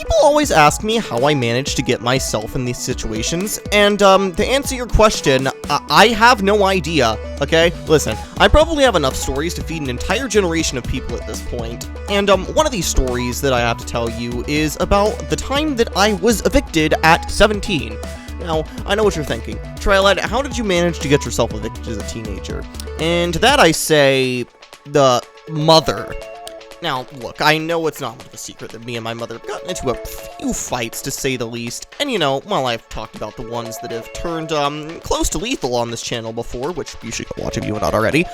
People always ask me how I manage to get myself in these situations, and, to answer your question, I have no idea, okay? Listen, I probably have enough stories to feed an entire generation of people at this point, and, one of these stories that I have to tell you is about the time that I was evicted at 17. Now, I know what you're thinking. Trilad, how did you manage to get yourself evicted as a teenager? And to that I say, the mother. Now, look, I know it's not much of a secret that me and my mother have gotten into a few fights, to say the least, and you know, well, I've talked about the ones that have turned, close to lethal on this channel before, which you should go watch if you are not already,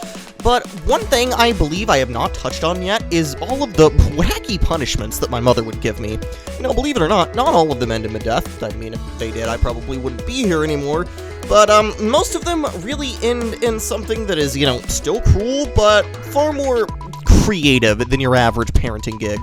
but one thing I believe I have not touched on yet is all of the wacky punishments that my mother would give me. You know, believe it or not all of them ended in death. I mean, if they did, I probably wouldn't be here anymore. But, most of them really end in something that is, you know, still cruel, but far more creative than your average parenting gig.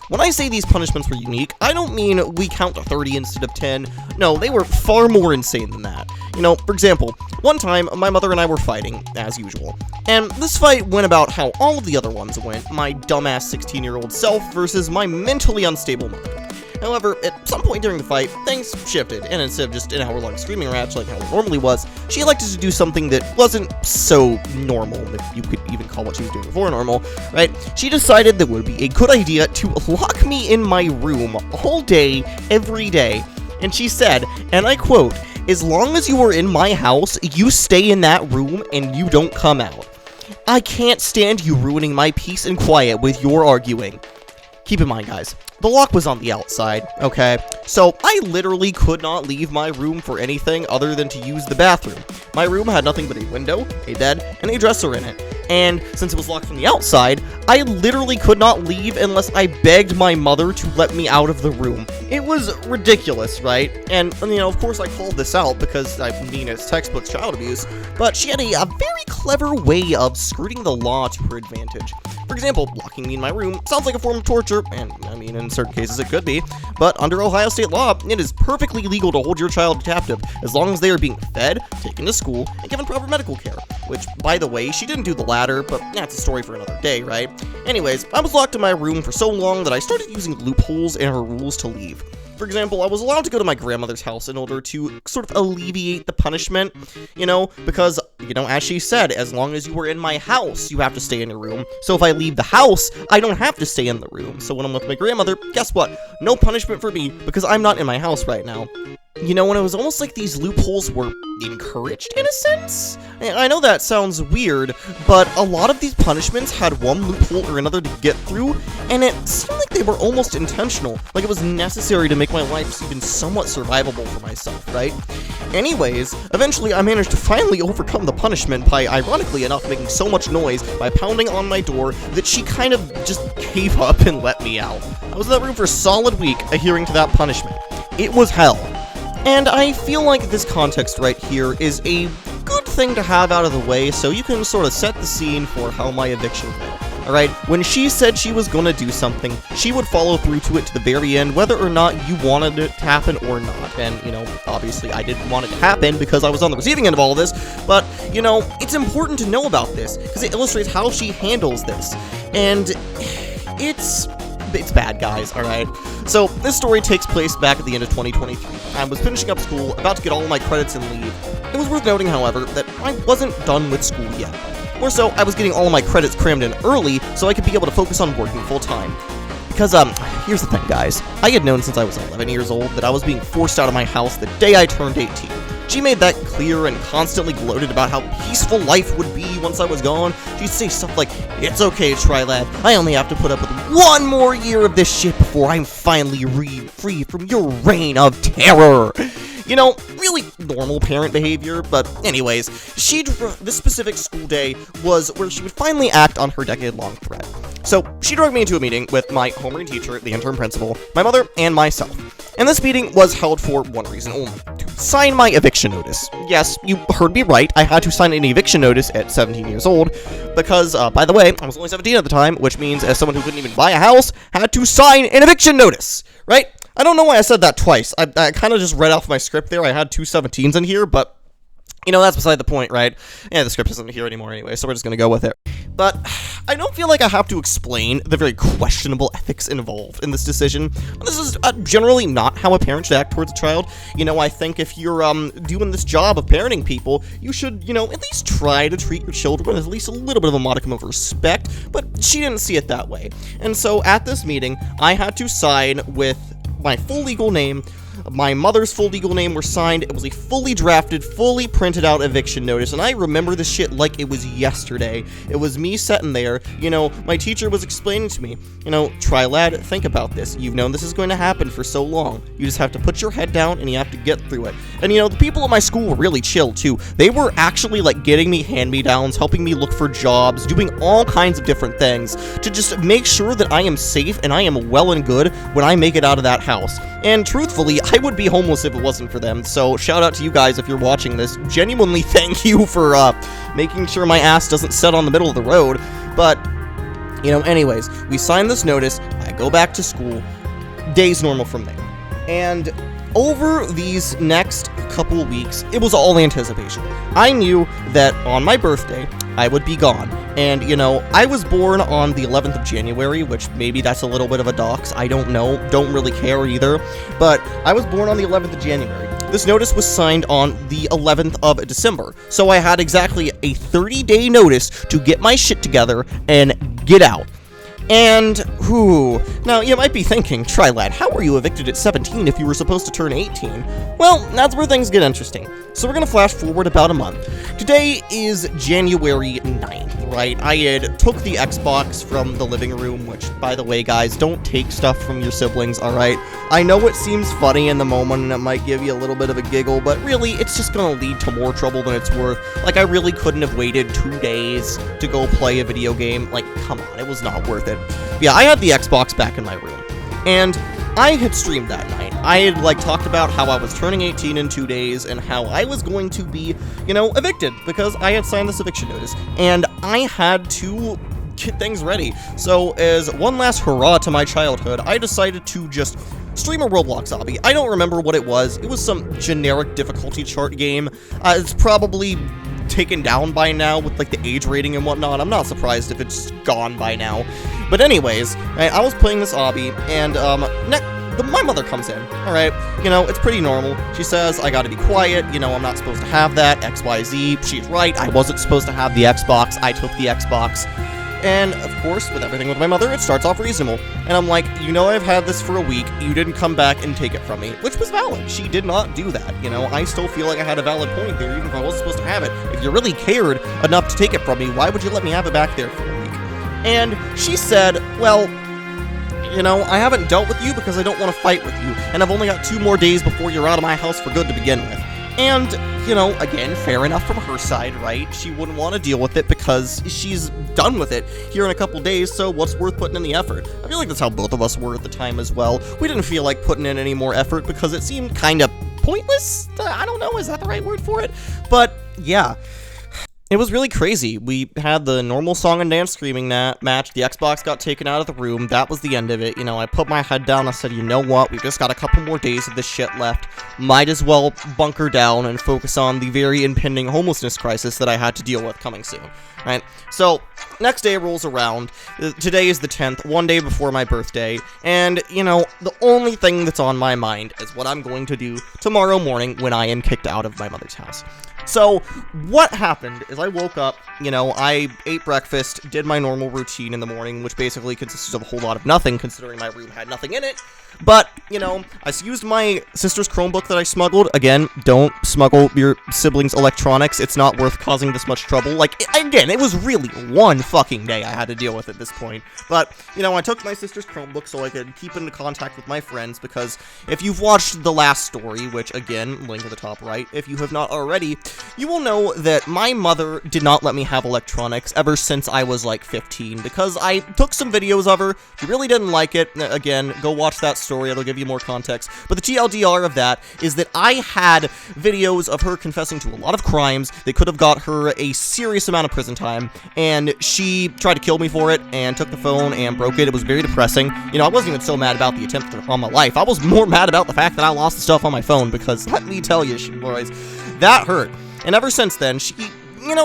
When I say these punishments were unique, I don't mean we count to 30 instead of 10. No, they were far more insane than that. You know, for example, one time, my mother and I were fighting, as usual. And this fight went about how all of the other ones went, my dumbass 16-year-old self versus my mentally unstable mother. However, at some point during the fight, things shifted, and instead of just an hour-long screaming match like how it normally was, she elected to do something that wasn't so normal, if you could even call what she was doing before normal, right? She decided that it would be a good idea to lock me in my room all day, every day, and she said, and I quote, "As long as you are in my house, you stay in that room and you don't come out. I can't stand you ruining my peace and quiet with your arguing." Keep in mind, guys, the lock was on the outside, okay? So, I literally could not leave my room for anything other than to use the bathroom. My room had nothing but a window, a bed, and a dresser in it. And since it was locked from the outside, I literally could not leave unless I begged my mother to let me out of the room. It was ridiculous, right? And, you know, of course I called this out because, I mean, it's textbook child abuse, but she had a very clever way of skirting the law to her advantage. For example, locking me in my room sounds like a form of torture, and, I mean, in certain cases it could be, but under Ohio state law, it is perfectly legal to hold your child captive as long as they are being fed, taken to school, and given proper medical care. Which, by the way, she didn't do the latter, but that's a story for another day, right? Anyways, I was locked in my room for so long that I started using loopholes in her rules to leave. For example, I was allowed to go to my grandmother's house in order to sort of alleviate the punishment, you know, because, you know, as she said, as long as you were in my house, you have to stay in your room. So if I leave the house, I don't have to stay in the room. So when I'm with my grandmother, guess what? No punishment for me, because I'm not in my house right now. You know, and it was almost like these loopholes were encouraged, in a sense? I know that sounds weird, but a lot of these punishments had one loophole or another to get through, and it seemed like they were almost intentional, like it was necessary to make my life even somewhat survivable for myself, right? Anyways, eventually I managed to finally overcome the punishment by, ironically enough, making so much noise by pounding on my door that she kind of just gave up and let me out. I was in that room for a solid week, adhering to that punishment. It was hell. And I feel like this context right here is a good thing to have out of the way so you can sort of set the scene for how my eviction went. Alright, when she said she was gonna do something, she would follow through to it to the very end, whether or not you wanted it to happen or not. And, you know, obviously I didn't want it to happen because I was on the receiving end of all of this, but, you know, it's important to know about this, because it illustrates how she handles this. And it's bad, guys, alright? So, this story takes place back at the end of 2023. I was finishing up school, about to get all of my credits and leave. It was worth noting, however, that I wasn't done with school yet. More so, I was getting all of my credits crammed in early so I could be able to focus on working full-time. Because, here's the thing, guys. I had known since I was 11 years old that I was being forced out of my house the day I turned 18. She made that clear and constantly gloated about how peaceful life would be once I was gone. She'd say stuff like, "It's okay, Trilad. I only have to put up with one more year of this shit before I'm finally free from your reign of terror." You know, really normal parent behavior, but anyways, this specific school day was where she would finally act on her decade-long threat. So, she dragged me into a meeting with my homeroom teacher, the interim principal, my mother, and myself. And this meeting was held for one reason only: to sign my eviction notice. Yes, you heard me right, I had to sign an eviction notice at 17 years old, because, by the way, I was only 17 at the time, which means as someone who couldn't even buy a house, had to sign an eviction notice, right? I don't know why I said that twice. I kind of just read off my script there. I had two 17s in here, but That's beside the point, right? Yeah, the script isn't here anymore anyway, so we're just gonna go with it. But I don't feel like I have to explain the very questionable ethics involved in this decision. This is generally not how a parent should act towards a child. I think if you're doing this job of parenting people, you should, at least try to treat your children with at least a little bit of a modicum of respect, but she didn't see it that way. And so at this meeting, I had to sign with my full legal name. My mother's full legal name were signed. It was a fully drafted, fully printed out eviction notice, and I remember this shit like it was yesterday. It was me sitting there, my teacher was explaining to me, try lad, think about this. You've known this is going to happen for so long. You just have to put your head down and you have to get through it. And the people at my school were really chill too. They were actually like getting me hand-me-downs, helping me look for jobs, doing all kinds of different things to just make sure that I am safe and I am well and good when I make it out of that house. And truthfully, I would be homeless if it wasn't for them, so shout out to you guys if you're watching this. Genuinely thank you for making sure my ass doesn't set on the middle of the road. But, anyways, we signed this notice, I go back to school, day's normal from there. And over these next couple of weeks, it was all anticipation. I knew that on my birthday, I would be gone. And, I was born on the 11th of January, which maybe that's a little bit of a dox, I don't know, don't really care either, but I was born on the 11th of January. This notice was signed on the 11th of December, so I had exactly a 30-day notice to get my shit together and get out. And, now you might be thinking, Trilad, how were you evicted at 17 if you were supposed to turn 18? Well, that's where things get interesting. So we're gonna flash forward about a month. Today is January 9th, right? I had took the Xbox from the living room, which, by the way, guys, don't take stuff from your siblings, alright? I know it seems funny in the moment and it might give you a little bit of a giggle, but really, it's just gonna lead to more trouble than it's worth. Like, I really couldn't have waited 2 days to go play a video game. Like, come on, it was not worth it. Yeah, I had the Xbox back in my room, and I had streamed that night. I had, talked about how I was turning 18 in 2 days, and how I was going to be, evicted, because I had signed this eviction notice, and I had to get things ready. So, as one last hurrah to my childhood, I decided to just stream a Roblox obby. I don't remember what it was. It was some generic difficulty chart game. It's probably taken down by now with the age rating and whatnot. I'm not surprised if it's gone by now. But anyways, right, I was playing this obby, and my mother comes in. Alright, it's pretty normal. She says, I gotta be quiet, I'm not supposed to have that, XYZ. She's right, I wasn't supposed to have the Xbox. I took the Xbox. And, of course, with everything with my mother, it starts off reasonable. And I'm like, I've had this for a week, you didn't come back and take it from me. Which was valid. She did not do that, I still feel like I had a valid point there, even if I wasn't supposed to have it. If you really cared enough to take it from me, why would you let me have it back there for a week? And she said, well, I haven't dealt with you because I don't want to fight with you, and I've only got 2 more days before you're out of my house for good to begin with. And, again, fair enough from her side, right? She wouldn't want to deal with it because she's done with it here in a couple days, so what's worth putting in the effort? I feel like that's how both of us were at the time as well. We didn't feel like putting in any more effort because it seemed kind of pointless? I don't know, is that the right word for it? But, yeah. It was really crazy. We had the normal song and dance screaming match. The Xbox got taken out of the room. That was the end of it. I put my head down. I said, you know what? We've just got a couple more days of this shit left. Might as well bunker down and focus on the very impending homelessness crisis that I had to deal with coming soon. Right? So, next day rolls around. Today is the 10th, 1 day before my birthday. And, the only thing that's on my mind is what I'm going to do tomorrow morning when I am kicked out of my mother's house. So, what happened is I woke up, I ate breakfast, did my normal routine in the morning, which basically consisted of a whole lot of nothing, considering my room had nothing in it. But, I used my sister's Chromebook that I smuggled. Again, don't smuggle your siblings' electronics. It's not worth causing this much trouble. Again, it was really one fucking day I had to deal with at this point. But, I took my sister's Chromebook so I could keep in contact with my friends, because if you've watched the last story, which, again, link at the top right, if you have not already, you will know that my mother did not let me have electronics ever since I was, 15, because I took some videos of her. She really didn't like it. Again, go watch that story, it'll give you more context. But the TLDR of that is that I had videos of her confessing to a lot of crimes that could have got her a serious amount of prison time, and she tried to kill me for it, and took the phone and broke it. It was very depressing. I wasn't even so mad about the attempt on my life. I was more mad about the fact that I lost the stuff on my phone, because let me tell you, boys, that hurt. And ever since then, she,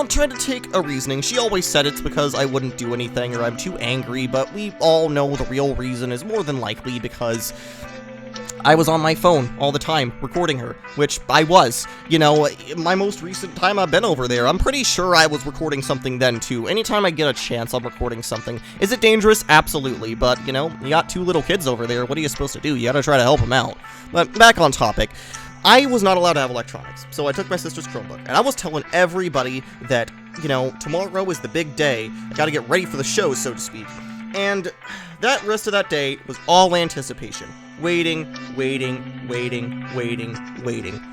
tried to take a reasoning. She always said it's because I wouldn't do anything or I'm too angry, but we all know the real reason is more than likely because I was on my phone all the time recording her, which I was. My most recent time I've been over there, I'm pretty sure I was recording something then too. Anytime I get a chance, I'm recording something. Is it dangerous? Absolutely, but, you got 2 little kids over there, what are you supposed to do? You gotta try to help them out. But back on topic. I was not allowed to have electronics, so I took my sister's Chromebook, and I was telling everybody that, tomorrow is the big day. I gotta get ready for the show, so to speak. And that rest of that day was all anticipation. Waiting.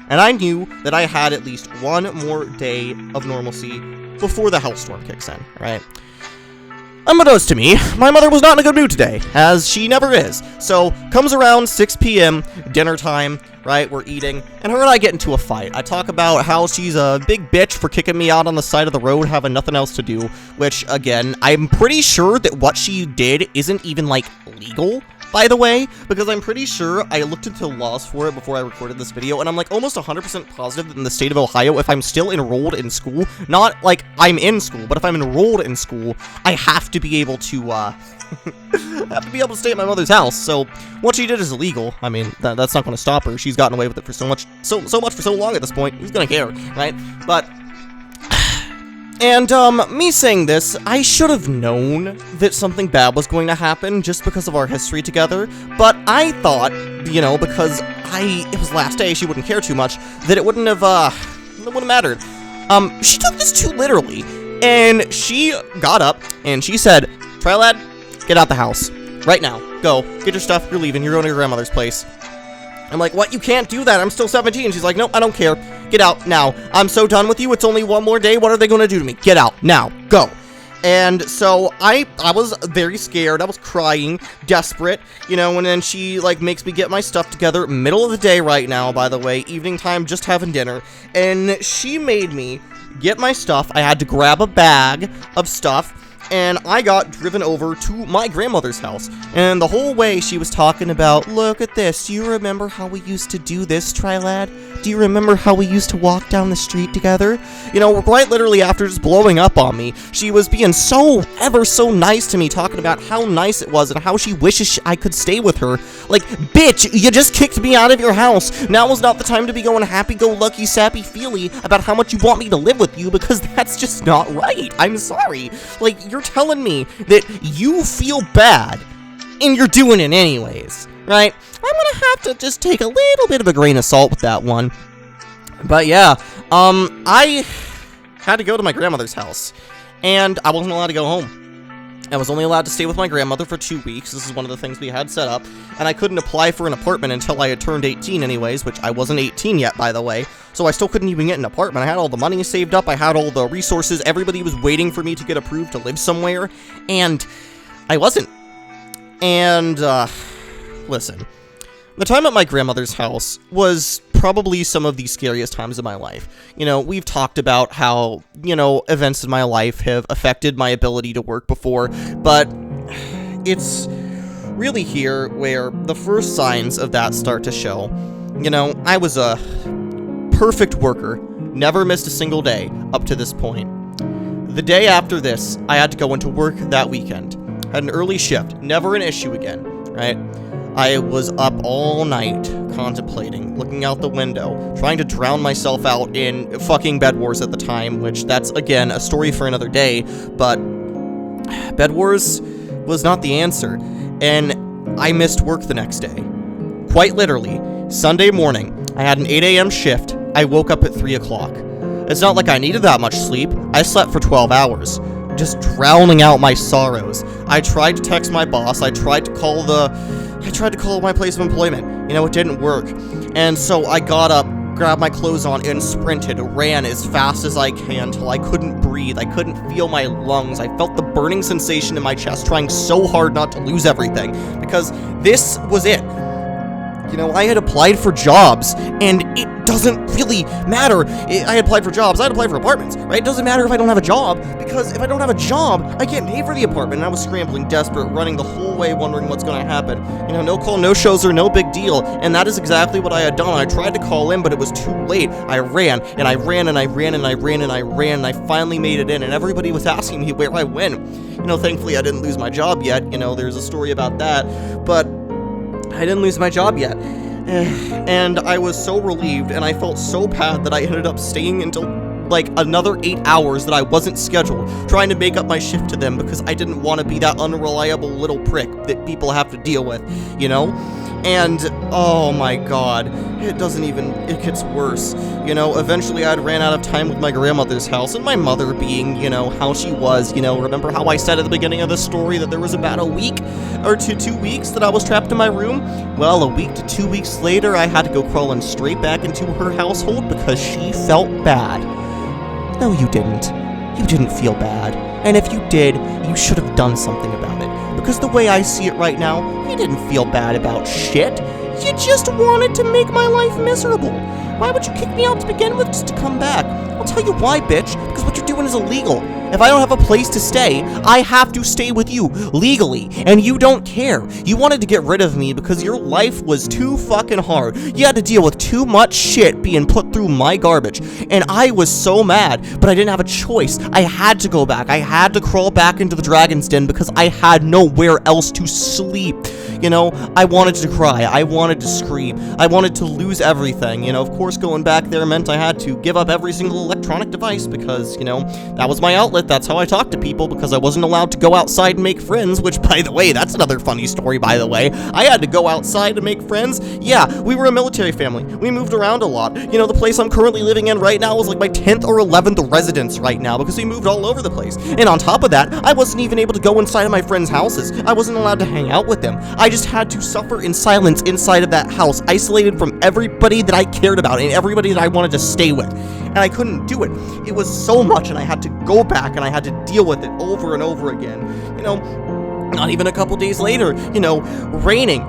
And I knew that I had at least one more day of normalcy before the hellstorm kicks in, right? Unbeknownst to me, my mother was not in a good mood today, as she never is. So, comes around 6 p.m., dinner time, right, we're eating, and her and I get into a fight. I talk about how she's a big bitch for kicking me out on the side of the road, having nothing else to do, which, again, I'm pretty sure that what she did isn't even, legal, by the way, because I'm pretty sure I looked into laws for it before I recorded this video, and I'm, almost 100% positive that in the state of Ohio, if I'm still enrolled in school, not, I'm in school, but if I'm enrolled in school, I have to be able to, stay at my mother's house. So what she did is illegal. I mean, that's not going to stop her. She's gotten away with it for so much for so long at this point. Who's going to care, right? But, and, me saying this, I should have known that something bad was going to happen just because of our history together, but I thought, because it was last day, she wouldn't care too much, that it wouldn't have mattered. She took this too literally, and she got up, and she said, "Try lad, get out the house. Right now. Go. Get your stuff. You're leaving. You're going to your grandmother's place." I'm like, "What? You can't do that. I'm still 17. She's like, "Nope, I don't care. Get out now. I'm so done with you. It's only one more day. What are they going to do to me? Get out. Now. Go." And so I was very scared. I was crying, desperate, and then she, makes me get my stuff together. Middle of the day right now, by the way. Evening time, just having dinner. And she made me get my stuff. I had to grab a bag of stuff. And I got driven over to my grandmother's house, and the whole way she was talking about, "Look at this, do you remember how we used to do this, Trilad? Do you remember how we used to walk down the street together?" Quite literally after just blowing up on me, she was being ever so nice to me, talking about how nice it was and how she wishes I could stay with her. Bitch, you just kicked me out of your house. Now is not the time to be going happy-go-lucky, sappy-feely about how much you want me to live with you, because that's just not right. I'm sorry. You're telling me that you feel bad, and you're doing it anyways, right? I'm gonna have to just take a little bit of a grain of salt with that one. But yeah, I had to go to my grandmother's house, and I wasn't allowed to go home. I was only allowed to stay with my grandmother for 2 weeks. This is one of the things we had set up, and I couldn't apply for an apartment until I had turned 18 anyways, which I wasn't 18 yet, by the way, so I still couldn't even get an apartment. I had all the money saved up, I had all the resources, everybody was waiting for me to get approved to live somewhere, and I wasn't. And, listen, the time at my grandmother's house was probably some of the scariest times of my life. We've talked about how, events in my life have affected my ability to work before, but it's really here where the first signs of that start to show. I was a perfect worker, never missed a single day up to this point. The day after this, I had to go into work that weekend. Had an early shift, never an issue again, right? I was up all night contemplating, looking out the window, trying to drown myself out in fucking Bed Wars at the time, which that's, again, a story for another day, but Bed Wars was not the answer, and I missed work the next day. Quite literally, Sunday morning, I had an 8 a.m. shift, I woke up at 3 o'clock. It's not like I needed that much sleep, I slept for 12 hours. Just drowning out my sorrows. I tried to text my boss, I tried to call my place of employment. It didn't work. And so I got up, grabbed my clothes on, and sprinted, ran as fast as I can till I couldn't breathe. I couldn't feel my lungs. I felt the burning sensation in my chest, trying so hard not to lose everything. Because this was it. You know, I had applied for jobs, and it doesn't really matter. I had applied for jobs, I had applied for apartments, right? It doesn't matter if I don't have a job, because if I don't have a job, I can't pay for the apartment, and I was scrambling, desperate, running the whole way, wondering what's gonna happen. You know, no call, no shows are no big deal, and that is exactly what I had done. I tried to call in, but it was too late. I ran, and I ran, and I ran, and I ran, and I ran, and I finally made it in, and everybody was asking me where I went. You know, thankfully I didn't lose my job yet. You know, there's a story about that, but I didn't lose my job yet. And I was so relieved, and I felt so bad that I ended up staying until like another 8 hours that I wasn't scheduled, trying to make up my shift to them because I didn't want to be that unreliable little prick that people have to deal with, you know? And, oh my god, it gets worse. You know, eventually I'd ran out of time with my grandmother's house, and my mother being, you know, how she was, you know, remember how I said at the beginning of the story that there was about a week or 2 weeks that I was trapped in my room? Well, a week to 2 weeks later, I had to go crawling straight back into her household because she felt bad. No, you didn't. You didn't feel bad. And if you did, you should have done something about it. Because the way I see it right now, you didn't feel bad about shit. You just wanted to make my life miserable. Why would you kick me out to begin with just to come back? I'll tell you why, bitch. Because what you're doing is illegal. If I don't have a place to stay, I have to stay with you, legally, and you don't care. You wanted to get rid of me because your life was too fucking hard. You had to deal with too much shit being put through my garbage, and I was so mad, but I didn't have a choice. I had to go back. I had to crawl back into the dragon's den because I had nowhere else to sleep. You know, I wanted to cry, I wanted to scream, I wanted to lose everything. You know, of course going back there meant I had to give up every single electronic device because, you know, that was my outlet. That's how I talked to people because I wasn't allowed to go outside and make friends, which, by the way, that's another funny story, by the way. I had to go outside to make friends. Yeah, we were a military family. We moved around a lot. You know, the place I'm currently living in right now is like my 10th or 11th residence right now because we moved all over the place. And on top of that, I wasn't even able to go inside of my friends' houses. I wasn't allowed to hang out with them. I just had to suffer in silence inside of that house, isolated from everybody that I cared about and everybody that I wanted to stay with. And I couldn't do it. It was so much, and I had to go back, and I had to deal with it over and over again. You know, not even a couple days later, you know, raining.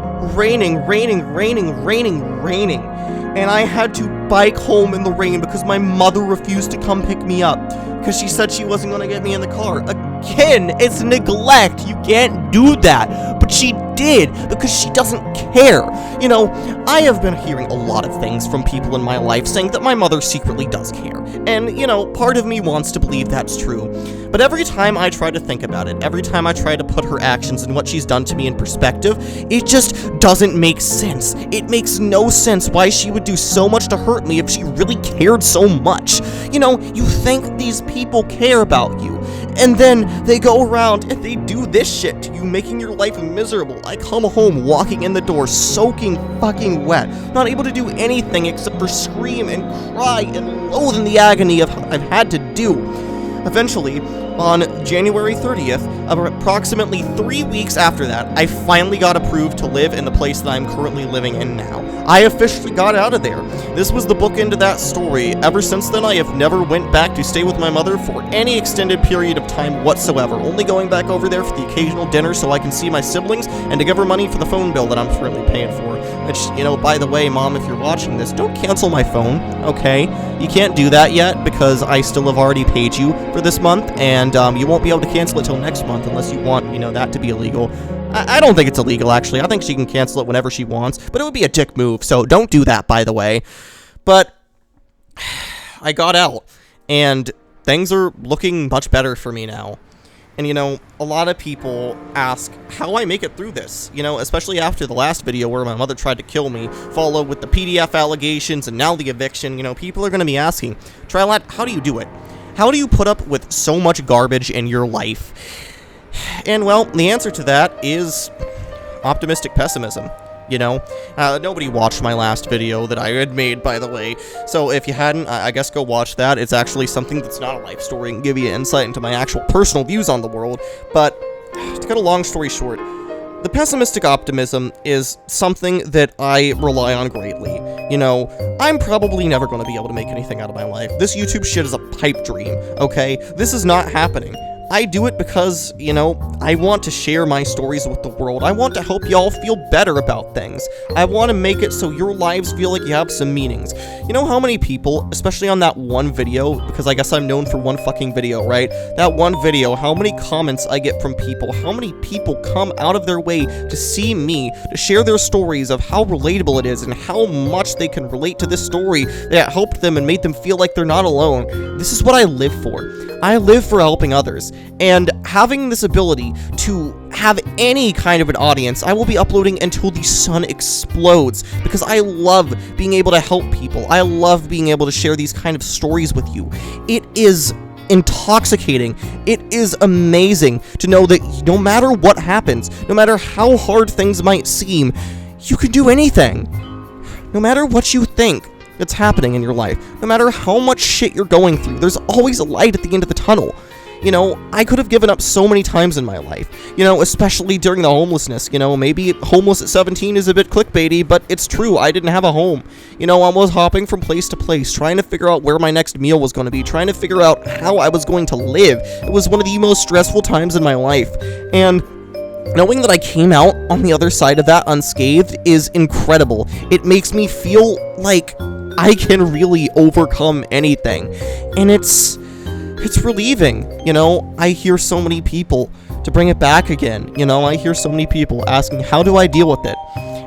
And I had to bike home in the rain because my mother refused to come pick me up because she said she wasn't going to get me in the car. Again, it's neglect. You can't do that. But she did because she doesn't care. You know, I have been hearing a lot of things from people in my life saying that my mother secretly does care. And, you know, part of me wants to believe that's true. But every time I try to think about it, every time I try to put her actions and what she's done to me in perspective, it just doesn't make sense. It makes no sense why she would do so much to hurt me if she really cared so much. You know, you think these people care about you, and then they go around and they do this shit to you, making your life miserable. I come home walking in the door soaking fucking wet, not able to do anything except for scream and cry and loathe in the agony of what I've had to do. Eventually, on January 30th, approximately 3 weeks after that, I finally got approved to live in the place that I'm currently living in now. I officially got out of there. This was the bookend to that story. Ever since then, I have never went back to stay with my mother for any extended period of time whatsoever, only going back over there for the occasional dinner so I can see my siblings and to give her money for the phone bill that I'm currently paying for. Which, you know, by the way, Mom, if you're watching this, don't cancel my phone, okay? You can't do that yet because I still have already paid you for this month, and you won't be able to cancel it till next month unless you want, you know, that to be illegal. I don't think it's illegal, actually. I think she can cancel it whenever she wants, but it would be a dick move, so don't do that, by the way. But I got out, and things are looking much better for me now. And, you know, a lot of people ask how I make it through this, you know, especially after the last video where my mother tried to kill me, followed with the PDF allegations, and now the eviction. You know, people are going to be asking, Trilot, how do you do it? How do you put up with so much garbage in your life? And, well, the answer to that is optimistic pessimism. You know, nobody watched my last video that I had made, by the way, so if you hadn't, I guess go watch that. It's actually something that's not a life story and give you insight into my actual personal views on the world. But to cut a long story short, the pessimistic optimism is something that I rely on greatly. You know, I'm probably never going to be able to make anything out of my life. This YouTube shit is a pipe dream, okay? This is not happening. I do it because, you know, I want to share my stories with the world. I want to help y'all feel better about things. I want to make it so your lives feel like you have some meanings. You know how many people, especially on that one video, because I guess I'm known for one fucking video, right? That one video, how many comments I get from people, how many people come out of their way to see me, to share their stories of how relatable it is and how much they can relate to this story that helped them and made them feel like they're not alone. This is what I live for. I live for helping others, and having this ability to have any kind of an audience, I will be uploading until the sun explodes, because I love being able to help people. I love being able to share these kind of stories with you. It is intoxicating. It is amazing to know that no matter what happens, no matter how hard things might seem, you can do anything. No matter what you think that's happening in your life, no matter how much shit you're going through, there's always a light at the end of the tunnel. You know, I could have given up so many times in my life, you know, especially during the homelessness. You know, maybe homeless at 17 is a bit clickbaity, but it's true. I didn't have a home. You know, I was hopping from place to place, trying to figure out where my next meal was going to be, trying to figure out how I was going to live. It was one of the most stressful times in my life, and knowing that I came out on the other side of that unscathed is incredible. It makes me feel like I can really overcome anything, and it's relieving. You know, I hear so many people, to bring it back again, you know, I hear so many people asking, how do I deal with it?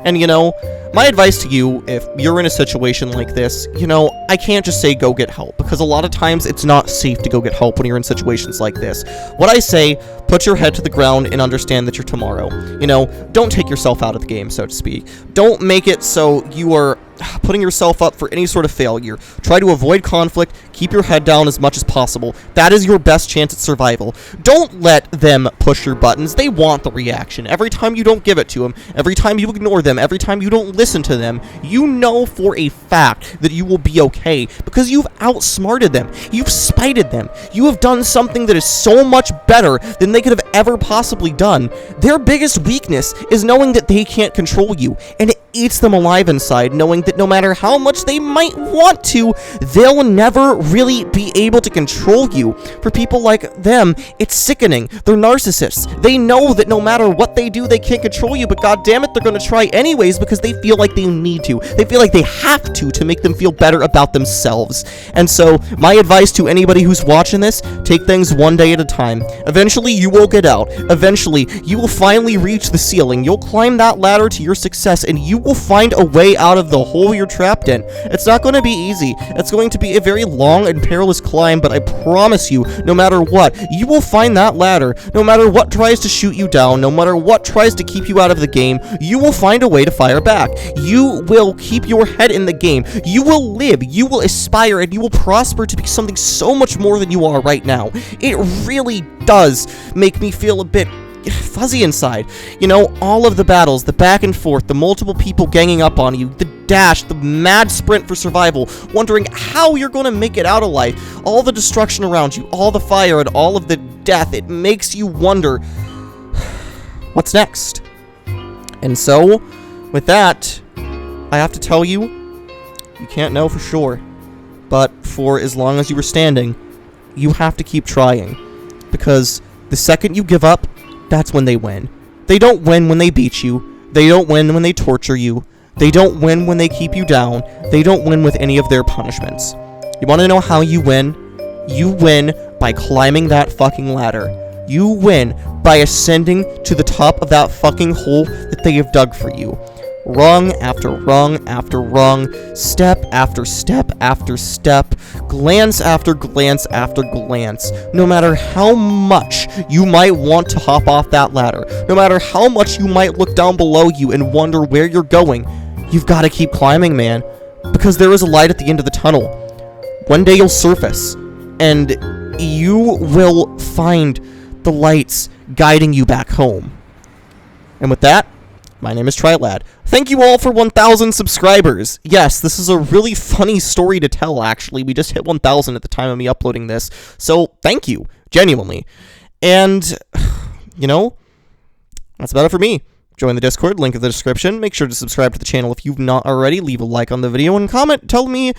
And, you know, my advice to you, if you're in a situation like this, you know, I can't just say go get help, because a lot of times it's not safe to go get help when you're in situations like this. What I say, put your head to the ground and understand that you're tomorrow. You know, don't take yourself out of the game, so to speak. Don't make it so you are putting yourself up for any sort of failure. Try to avoid conflict, keep your head down as much as possible. That is your best chance at survival. Don't let them push your buttons. They want the reaction. Every time you don't give it to them, every time you ignore them, every time you don't listen to them, you know for a fact that you will be okay, because you've outsmarted them. You've spited them. You have done something that is so much better than they could have ever possibly done. Their biggest weakness is knowing that they can't control you, and it eats them alive inside, knowing that no matter how much they might want to, they'll never really be able to control you. For people like them, it's sickening. They're narcissists. They know that no matter what they do, they can't control you, but goddammit, they're going to try anyways, because they feel like they need to. They feel like they have to make them feel better about themselves. And so, my advice to anybody who's watching this, take things one day at a time. Eventually, you will get out. Eventually, you will finally reach the ceiling. You'll climb that ladder to your success, and you will find a way out of the hole you're trapped in. It's not going to be easy. It's going to be a very long and perilous climb, but I promise you, no matter what, you will find that ladder. No matter what tries to shoot you down, no matter what tries to keep you out of the game, you will find a way to fire back. You will keep your head in the game. You will live, you will aspire, and you will prosper to be something so much more than you are right now. It really does make me feel a bit fuzzy inside. You know, all of the battles, the back and forth, the multiple people ganging up on you, the dash, the mad sprint for survival, wondering how you're going to make it out of life, all the destruction around you, all the fire, and all of the death, it makes you wonder, what's next? And so, with that, I have to tell you, you can't know for sure, but for as long as you were standing, you have to keep trying, because the second you give up, that's when they win. They don't win when they beat you. They don't win when they torture you. They don't win when they keep you down. They don't win with any of their punishments. You want to know how you win? You win by climbing that fucking ladder. You win by ascending to the top of that fucking hole that they have dug for you. Rung after rung after rung, step after step after step, glance after glance after glance. No matter how much you might want to hop off that ladder, no matter how much you might look down below you and wonder where you're going, you've got to keep climbing, man, because there is a light at the end of the tunnel. One day you'll surface, and you will find the lights guiding you back home. And with that, my name is Trilad. Thank you all for 1,000 subscribers. Yes, this is a really funny story to tell, actually. We just hit 1,000 at the time of me uploading this. So, thank you. Genuinely. And, you know, that's about it for me. Join the Discord, link in the description. Make sure to subscribe to the channel if you've not already. Leave a like on the video and comment. Tell me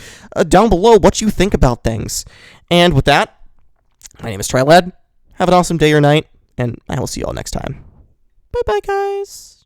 down below what you think about things. And with that, my name is Trilad. have an awesome day or night, and I will see you all next time. Bye-bye, guys.